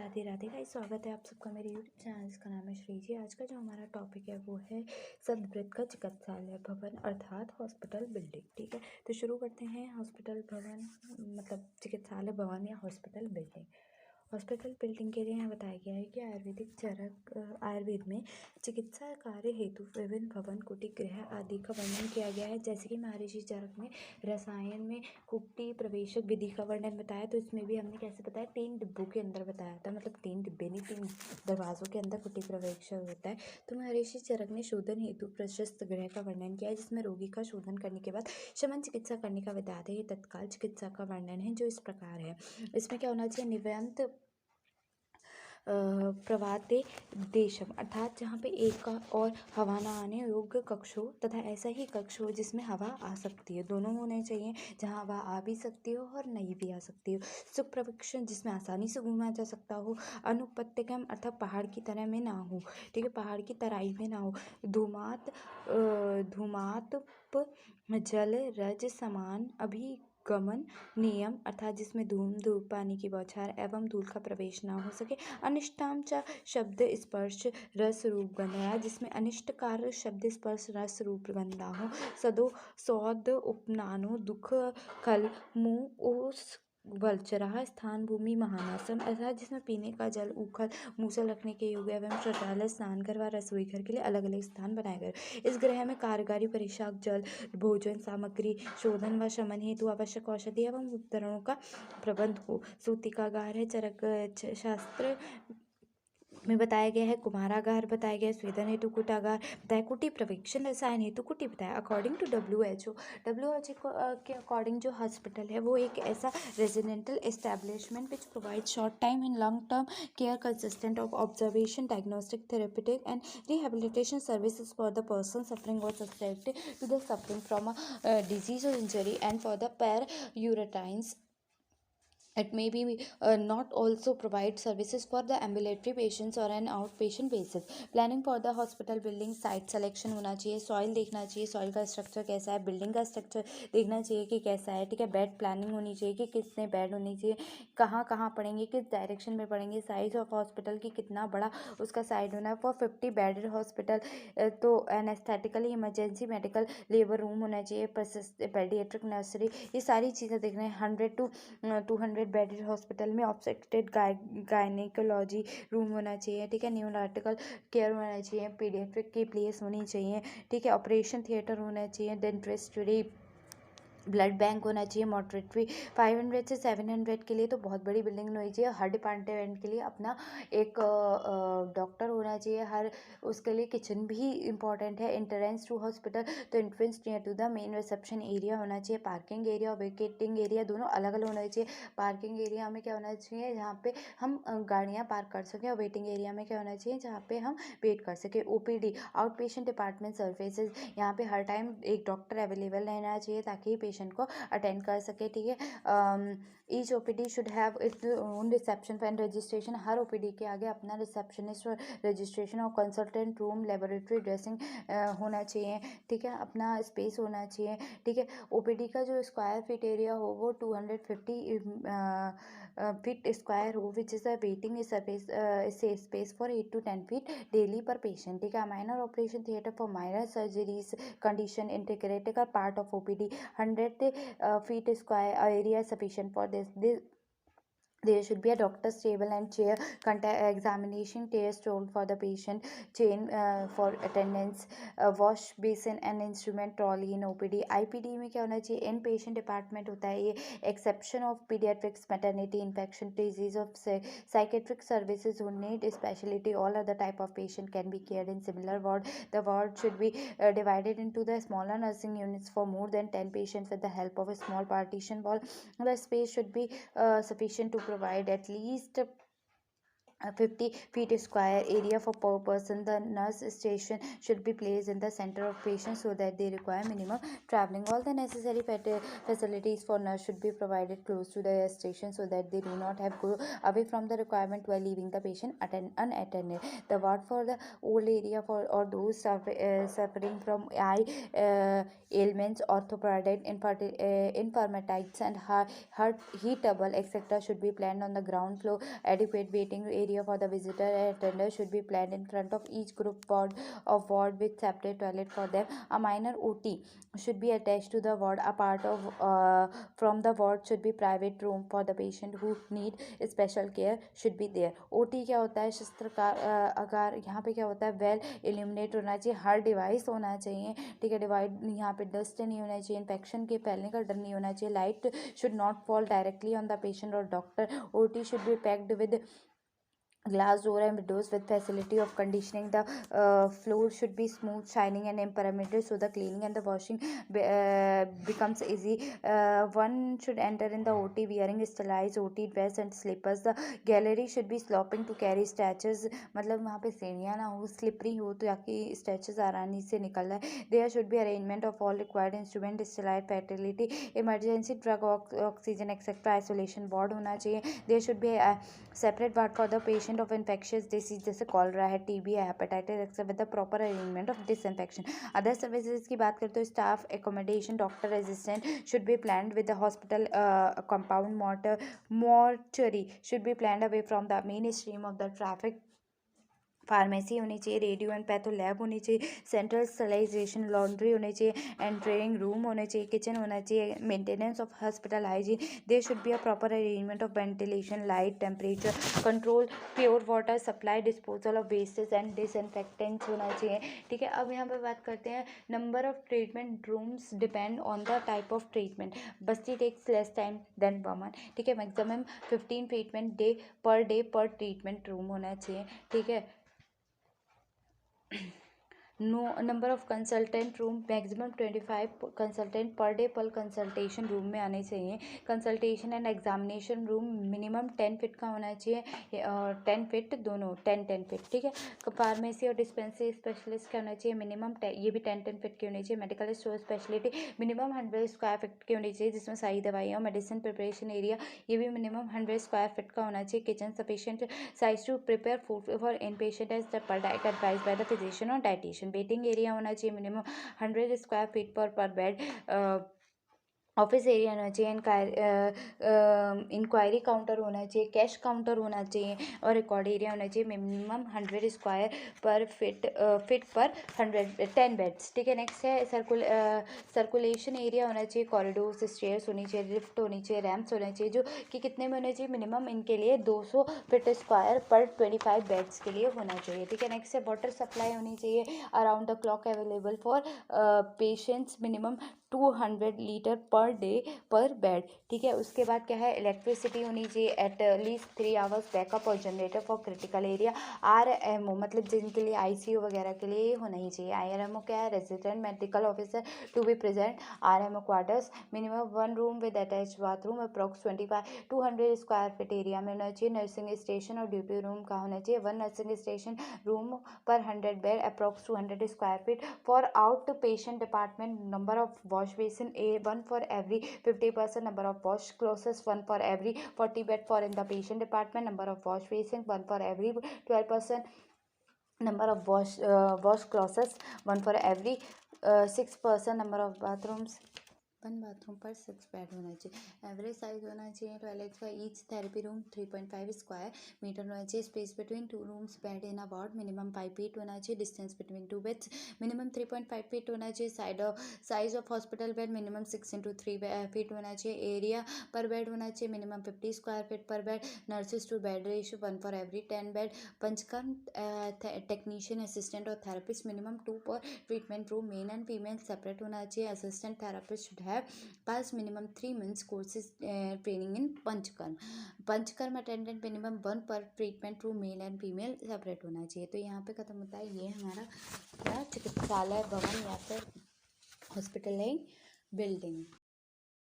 Radhe Radhe guys, स्वागत है आप सबका मेरे यूट्यूब चैनल जिसका नाम है श्री जी। आज का जो हमारा टॉपिक है वो है सदवृत का चिकित्सालय भवन अर्थात हॉस्पिटल बिल्डिंग। ठीक है, तो शुरू करते हैं। हॉस्पिटल भवन मतलब चिकित्सालय भवन या हॉस्पिटल बिल्डिंग। हॉस्पिटल बिल्डिंग के लिए यहाँ बताया गया है कि आयुर्वेद में चिकित्सा कार्य हेतु विभिन्न भवन, कुटी, गृह आदि का वर्णन किया गया है। जैसे कि महर्षि चरक में रसायन में कुटी प्रवेशक विधि का वर्णन बताया, तो इसमें भी हमने कैसे बताया, 3 डिब्बों के अंदर बताया था, मतलब 3 डिब्बे नहीं, 3 दरवाजों के अंदर कुटी प्रवेशक होता है। तो महर्षि चरक ने शोधन हेतु प्रशस्त गृह का वर्णन किया है, जिसमें रोगी का शोधन करने के बाद शमन चिकित्सा करने का विधान है। ये तत्काल चिकित्सा का वर्णन है जो इस प्रकार है। इसमें क्या होना चाहिए, निवयंत प्रवाते देशम अर्थात जहाँ पे एक का और हवा ना आने योग्य कक्ष हो तथा ऐसा ही कक्ष हो जिसमें हवा आ सकती है, दोनों होने चाहिए, जहाँ हवा आ भी सकती हो और नहीं भी आ सकती हो। सुख प्रवक्षण जिसमें आसानी से घूमा जा सकता हो। अनुपत्यकम अर्थात पहाड़ की तरह में ना हो, ठीक है, पहाड़ की तराई में ना हो। धूमात जल रज समान अभिगमन नियम अर्थात जिसमें धूम धूप पानी की बौछार एवं धूल का प्रवेश ना हो सके। अनिष्टाम च शब्द स्पर्श रस रूप गंधा जिसमें अनिष्ट कार्य शब्द स्पर्श रस रूप गंधा हो। सदो सौद उपनानो दुख खल मुँह ओस वल्चरा स्थान भूमि महानासम अर्थात जिसमें पीने का जल, उखल, मूसल रखने के योग्य एवं शौचालय, स्नान घर व रसोई घर के लिए अलग अलग स्थान बनाए गए। इस गृह में कारीगरी, परिशाक, जल, भोजन सामग्री, शोधन व शमन हेतु आवश्यक औषधि एवं उपकरणों का प्रबंध हो। सूतिकागार है, चरक शास्त्र में बताया गया है। कुम्हारागार बताया गया है। स्वेदन हेतु कुटागार बताया। कुटी प्रवेक्षण रसायन हेतु कुटी बताया। अकॉर्डिंग टू WHO के अकॉर्डिंग जो हॉस्पिटल है वो एक ऐसा residential establishment which provide short time and long term care consistent of observation, diagnostic, therapeutic and rehabilitation services for the person suffering or suspected to the suffering from a disease or injury and for the पैर It may be not also provide services for the ambulatory patients or an outpatient basis. Planning for the hospital building site selection होना चाहिए, soil देखना चाहिए, soil का structure कैसा है, building का structure देखना चाहिए कि कैसा है, ठीक है। बेड प्लानिंग होनी चाहिए कि कितने बेड होने चाहिए, कहाँ कहाँ पड़ेंगे, किस डायरेक्शन में पड़ेंगे, साइज ऑफ हॉस्पिटल की कितना बड़ा उसका साइड होना है। फॉर 50 बेडेड हॉस्पिटल तो एनेस्थेटिकली इमरजेंसी मेडिकल लेबर रूम होना चाहिए, पेडियाट्रिक नर्सरी, ये सारी चीज़ें देखना है। 100 to 200 बेडेड हॉस्पिटल में ऑब्स्टेट्रिक गायनेकोलॉजी रूम होना चाहिए, ठीक है। न्यूनाटिकल केयर होना चाहिए, पीडियाट्रिक की प्लेस होनी चाहिए, ठीक है। ऑपरेशन थिएटर होना चाहिए, डेंटिस्ट्री, ब्लड बैंक होना चाहिए, मॉर्चरी। 500 से 700 के लिए तो बहुत बड़ी बिल्डिंग होनी चाहिए। हर डिपार्टमेंट के लिए अपना एक डॉक्टर होना चाहिए, हर उसके लिए किचन भी इम्पॉर्टेंट है। एंट्रेंस टू हॉस्पिटल तो entrance near to the main reception area होना चाहिए। पार्किंग एरिया और वेकेटिंग एरिया दोनों अलग अलग होना चाहिए। पार्किंग एरिया में क्या होना चाहिए, जहाँ पे हम गाड़ियाँ पार्क कर सकें, और वेटिंग एरिया में क्या होना चाहिए, जहाँ पे हम वेट कर सकें। OPD out patient department services, यहाँ पे हर टाइम एक डॉक्टर अवेलेबल रहना चाहिए ताकि पेशेंट को अटेंड कर सके, ठीक है। Each OPD should have its own reception and registration, her OPD के आगे अपना रिसेप्शनिस्ट और रजिस्ट्रेशन और कंसल्टेंट रूम, लेबोरेटरी, ड्रेसिंग होना चाहिए, ठीक है। अपना स्पेस होना चाहिए, ठीक है। OPD का जो स्क्वायर फीट एरिया हो वो 250 फीट स्क्वायर हो, which is a waiting space for 8 to 10 feet daily पर पेशेंट, ठीक है। Minor operation theatre for minor surgeries condition integrated part of OPD। 100 feet square area is sufficient for this. There should be a doctor's table and chair, examination test told for the patient, chain for attendance, wash basin and instrument trolley in OPD. IPD में क्या होना चाहिए, इन patient department होता है ये, exception of paediatrics, maternity, infection disease of psychiatric services who need specialty. All other type of patient can be cared in similar ward. The ward should be divided into the smaller nursing units for more than 10 patients with the help of a small partition wall. The space should be sufficient to provide at least 50 feet square area for per person. The nurse station should be placed in the center of patients so that they require minimum traveling. All the necessary facilities for nurse should be provided close to the station so that they do not have go away from the requirement while leaving the patient unattended. The ward for the old area for or those suffering from eye ailments, orthopedic infirmities and heart heatable etc. should be planned on the ground floor. Adequate waiting area for the visitor and attenders should be planned in front of each group ward with separate toilet for them. A minor OT should be attached to the ward. A part of from the ward should be private room for the patient who need special care should be there. OT क्या होता है? अगर यहाँ पे क्या होता है, well illuminate होना चाहिए, हर डिवाइस होना चाहिए, ठीक है, डिवाइड यहाँ पे डस्ट नहीं होना चाहिए, इन्फेक्शन के फैलने का डर नहीं होना चाहिए, light should not fall directly on the patient और doctor. OT should be packed with glass door and windows with facility of conditioning. The floor should be smooth, shining and imperimeter so the cleaning and the washing becomes easy. One should enter in the OT wearing sterilized OT dress and slippers. The gallery should be sloping to carry stretchers. मतलब वहाँ पे सीढ़ियाँ ना हो, slippery हो तो ताकि stretches आसानी से निकल जाए. There should be arrangement of all required instrument, sterile facility, emergency drug, oxygen etc. Isolation ward होना चाहिए. There should be a separate ward for the patient of infectious disease जैसे कॉलरा है, TB है, hepatitis etcetera with the proper arrangement of disinfection. Other services की बात करते हो, staff accommodation, doctor assistant should be planned with the hospital compound. mortuary should be planned away from the main stream of the traffic. Pharmacy होनी चाहिए, radio and patho lab होनी चाहिए, central sterilization laundry होनी चाहिए, entering room होने चाहिए, kitchen होना चाहिए, maintenance of hospital hygiene. There should be a proper arrangement of ventilation, light, temperature control, pure water supply, disposal of wastage and disinfectants होना चाहिए. ठीक है, अब यहाँ पर बात करते हैं number of treatment rooms depend on the type of treatment. Basti takes less time than vaman. ठीक है, maximum 15 treatment day per treatment room होना चाहिए. ठीक है, no number of consultant room maximum 25 consultant per day per consultation room में आने चाहिए. Consultation and examination room minimum 10 feet का होना चाहिए और 10 फीट दोनों 10 फीट. ठीक है, फार्मेसी और डिस्पेंसरी स्पेशलिस्ट का होना चाहिए मिनिमम ये भी 10 फीट की होनी चाहिए. Medical store speciality minimum 100 square feet की होनी चाहिए जिसमें सारी दवाइयाँ. मेडिसिन प्रिपरेशन एरिया ये भी मिनिमम 100 स्क्वायर फीट का होना चाहिए. Kitchen sufficient size to prepare food for in patient as per diet advise by the physician और डाइटिशियन. वेटिंग एरिया होना चाहिए minimum 100 square feet per bed. Office area होना चाहिए. इंक्वायरी काउंटर होना चाहिए, कैश काउंटर होना चाहिए और रिकॉर्ड एरिया होना चाहिए मिनिमम 100 स्क्वायर पर फीट पर 10 बेड्स. ठीक है, नेक्स्ट है सर्कुलेशन एरिया होना चाहिए. कॉरिडोर्स, स्टेयर्स होनी चाहिए, लिफ्ट होनी चाहिए, रैम्प्स होने चाहिए जो कि कितने में होने चाहिए मिनिमम इनके लिए 200 फीट स्क्वायर पर 25 बेड्स के लिए होना चाहिए. ठीक है, नेक्स्ट है वाटर सप्लाई होनी चाहिए around the clock available for patients minimum 200 litre पर डे पर बेड. ठीक है, उसके बाद क्या है, इलेक्ट्रिसिटी होनी चाहिए एट लीस्ट 3 आवर्स बैकअप और generator for critical area. RMO मतलब जिनके लिए ICU वगैरह के लिए होना ही चाहिए. IRMO क्या है, resident medical officer to be present. RMO quarters minimum 1 room with attach bathroom approx 200 square feet area में होना चाहिए. नर्सिंग स्टेशन और ड्यूटी रूम का होना चाहिए. 1 nursing station room per 100 bed approx 200 square feet. For out patient department number of wash basin one for every 50%, number of wash closets 1 for every 40 bed. For in the patient department number of wash basin 1 for every 12%, number of wash closets 1 for every 6%, number of bathrooms 1 bathroom पर 6 bed होना चाहिए. Average size होना चाहिए toilet का each therapy room 3.5 square metre होना चाहिए. Space between 2 rooms bed in a ward minimum 5 feet होना चाहिए. Distance between 2 beds minimum 3.5 feet होना चाहिए. Size of hospital bed minimum 6x3 feet होना चाहिए. एरिया पर बेड होना चाहिए minimum 50 square feet per bed. Nurses to bed ratio 1 for every 10 bed. Panchakarma technician assistant और therapist minimum 2 पर treatment room. Male and female separate होना चाहिए. Assistant therapist should have pass minimum 3 months courses training in panchakarma attendant minimum 1 पर treatment room. Male and female separate होना चाहिए. तो यहाँ पे खत्म होता है ये हमारा चिकित्सालय भवन या फिर हॉस्पिटल बिल्डिंग.